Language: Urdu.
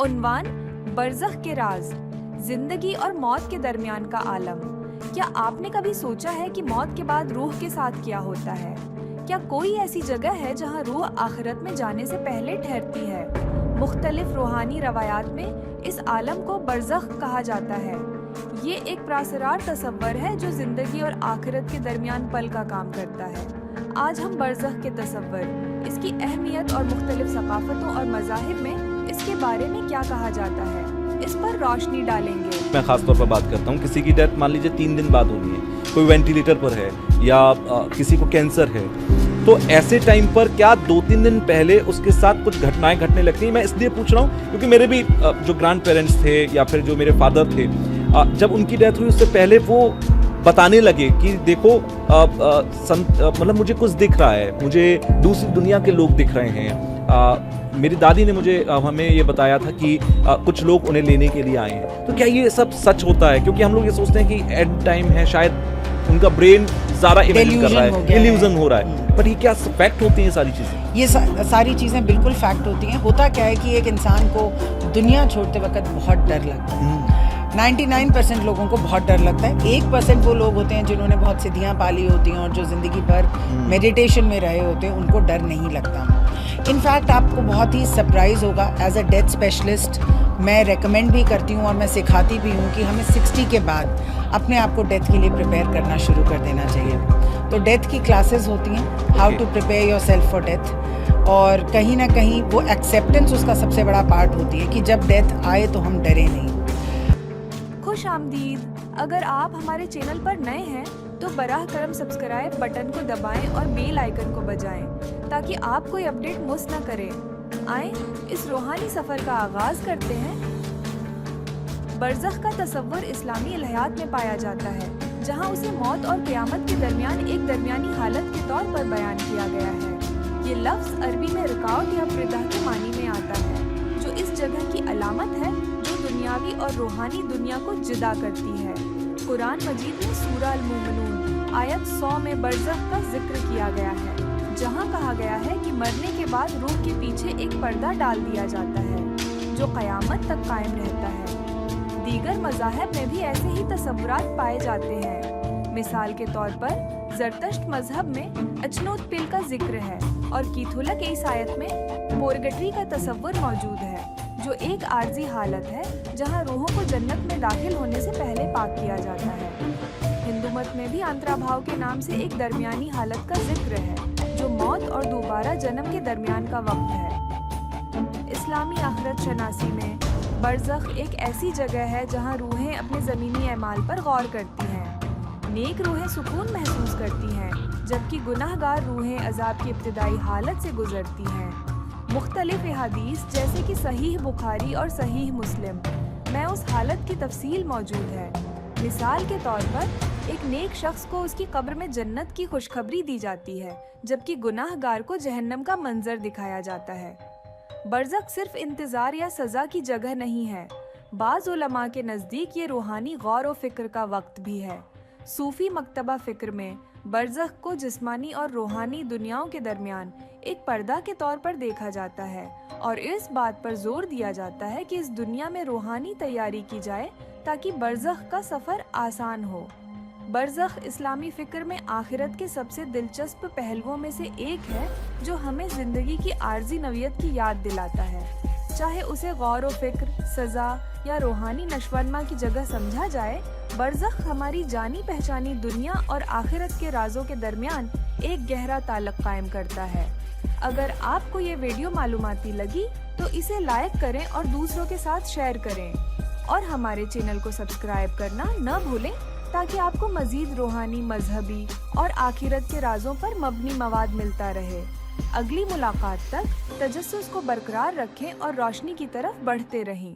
عنوان برزخ کے راز، زندگی اور موت کے درمیان کا عالم۔ کیا آپ نے کبھی سوچا ہے کہ موت کے بعد روح کے ساتھ کیا ہوتا ہے؟ کیا کوئی ایسی جگہ ہے جہاں روح آخرت میں جانے سے پہلے ٹھہرتی ہے؟ مختلف روحانی روایات میں اس عالم کو برزخ کہا جاتا ہے۔ یہ ایک پراسرار تصور ہے جو زندگی اور آخرت کے درمیان پل کا کام کرتا ہے۔ آج ہم برزخ کے تصور، اس کی اہمیت اور مختلف ثقافتوں اور مذاہب میں اس کے بارے میں کیا کہا جاتا ہے، اس پر روشنی ڈالیں گے۔ میں خاص طور پر بات کرتا ہوں کسی کی ڈیتھ مان لیجیے 3 دن بعد ہونی ہے، کوئی وینٹیلیٹر پر ہے یا کسی کو کینسر ہے، تو ایسے ٹائم پر کیا 2-3 دن پہلے اس کے ساتھ کچھ گھٹنائیں گھٹنے لگتی ہیں؟ میں اس لیے پوچھ رہا ہوں کیونکہ میرے بھی جو گرانڈ پیرنٹس تھے یا پھر جو میرے فادر تھے، جب ان کی ڈیتھ ہوئی اس سے پہلے وہ بتانے لگے کہ دیکھو مطلب مجھے کچھ دکھ رہا ہے، مجھے دوسری دنیا کے لوگ دکھ رہے ہیں۔ میری دادی نے ہمیں یہ بتایا تھا کہ کچھ لوگ انہیں لینے کے لیے آئے ہیں۔ تو کیا یہ سب سچ ہوتا ہے؟ کیونکہ ہم لوگ یہ سوچتے ہیں کہ اینڈ ٹائم ہے، شاید ان کا برین زیادہ امیجن کر رہا ہے، ایلیوژن ہو رہا ہے، پر یہ کیا فیکٹ ہوتی ہیں ساری چیزیں؟ یہ ساری چیزیں بالکل فیکٹ ہوتی ہیں۔ ہوتا کیا ہے کہ ایک انسان کو دنیا چھوڑتے وقت بہت ڈر لگتا ہے۔ 99% لوگوں کو بہت ڈر لگتا ہے۔ 1% وہ لوگ ہوتے ہیں جنہوں نے بہت صدیاں پالی ہوتی ہیں اور جو زندگی بھر میڈیٹیشن میں رہے ہوتے ہیں، ان کو ڈر نہیں لگتا۔ انفیکٹ آپ کو بہت ہی سرپرائز ہوگا، ایز اے ڈیتھ اسپیشلسٹ میں ریکمینڈ بھی کرتی ہوں اور میں سکھاتی بھی ہوں کہ ہمیں 60 کے بعد اپنے آپ کو ڈیتھ کے لیے پریپیئر کرنا شروع کر دینا چاہیے۔ تو ڈیتھ کی کلاسز ہوتی ہیں، how to prepare yourself for death, اور کہیں نہ کہیں وہ ایکسیپٹنس اس کا سب سے بڑا پارٹ ہوتی ہے کہ جب ڈیتھ آئے تو ہم ڈرے نہیں۔ خوش آمدید۔ اگر آپ ہمارے چینل پر نئے ہیں تو براہ کرم سبسکرائب بٹن کو دبائیں اور بیل آئیکن کو بجائیں تاکہ آپ کوئی اپڈیٹ مس نہ کریں۔ آئیں اس روحانی سفر کا آغاز کرتے ہیں۔ برزخ کا تصور اسلامی الہیات میں پایا جاتا ہے، جہاں اسے موت اور قیامت کے درمیان ایک درمیانی حالت کے طور پر بیان کیا گیا ہے۔ یہ لفظ عربی میں رکاوٹ یا پردہ کے معنی میں آتا ہے، جو اس جگہ کی علامت ہے جو دنیاوی اور روحانی دنیا کو جدا کرتی ہے۔ قرآن مجید میں سورہ المومنون آیت 100 میں برزخ کا ذکر کیا گیا ہے، جہاں کہا گیا ہے کہ مرنے کے بعد روح کے پیچھے ایک پردہ ڈال دیا جاتا ہے جو قیامت تک قائم رہتا ہے۔ دیگر مذاہب میں بھی ایسے ہی تصورات پائے جاتے ہیں۔ مثال کے طور پر زرتشت مذہب میں اچنوت پل کا ذکر ہے اور کیتھولک عیسائیت میں پورگٹری کا تصور موجود ہے، جو ایک عارضی حالت ہے جہاں روحوں کو جنت میں داخل ہونے سے پہلے پاک کیا جاتا ہے۔ ہندو مت میں بھی انترا بھاؤ کے نام سے ایک درمیانی حالت کا ذکر ہے، جو موت اور دوبارہ جنم کے درمیان کا وقت ہے۔ اسلامی آخرت شناسی میں برزخ ایک ایسی جگہ ہے جہاں روحیں اپنے زمینی اعمال پر غور کرتی ہیں۔ نیک روحیں سکون محسوس کرتی ہیں، جبکہ گناہ گار روحیں عذاب کی ابتدائی حالت سے گزرتی ہیں۔ مختلف احادیث جیسے کہ صحیح بخاری اور صحیح مسلم میں اس حالت کی تفصیل موجود ہے۔ مثال کے طور پر ایک نیک شخص کو اس کی قبر میں جنت کی خوشخبری دی جاتی ہے، جبکہ گناہ گار کو جہنم کا منظر دکھایا جاتا ہے۔ برزخ صرف انتظار یا سزا کی جگہ نہیں ہے، بعض علماء کے نزدیک یہ روحانی غور و فکر کا وقت بھی ہے۔ صوفی مکتبہ فکر میں برزخ کو جسمانی اور روحانی دنیاؤں کے درمیان ایک پردہ کے طور پر دیکھا جاتا ہے، اور اس بات پر زور دیا جاتا ہے کہ اس دنیا میں روحانی تیاری کی جائے تاکہ برزخ کا سفر آسان ہو۔ برزخ اسلامی فکر میں آخرت کے سب سے دلچسپ پہلوؤں میں سے ایک ہے، جو ہمیں زندگی کی عارضی نوعیت کی یاد دلاتا ہے۔ چاہے اسے غور و فکر، سزا یا روحانی نشوونما کی جگہ سمجھا جائے، برزخ ہماری جانی پہچانی دنیا اور آخرت کے رازوں کے درمیان ایک گہرا تعلق قائم کرتا ہے۔ اگر آپ کو یہ ویڈیو معلوماتی لگی تو اسے لائک کریں اور دوسروں کے ساتھ شیئر کریں، اور ہمارے چینل کو سبسکرائب کرنا نہ بھولیں تاکہ آپ کو مزید روحانی، مذہبی اور آخرت کے رازوں پر مبنی مواد ملتا رہے۔ اگلی ملاقات تک تجسس کو برقرار رکھیں اور روشنی کی طرف بڑھتے رہیں۔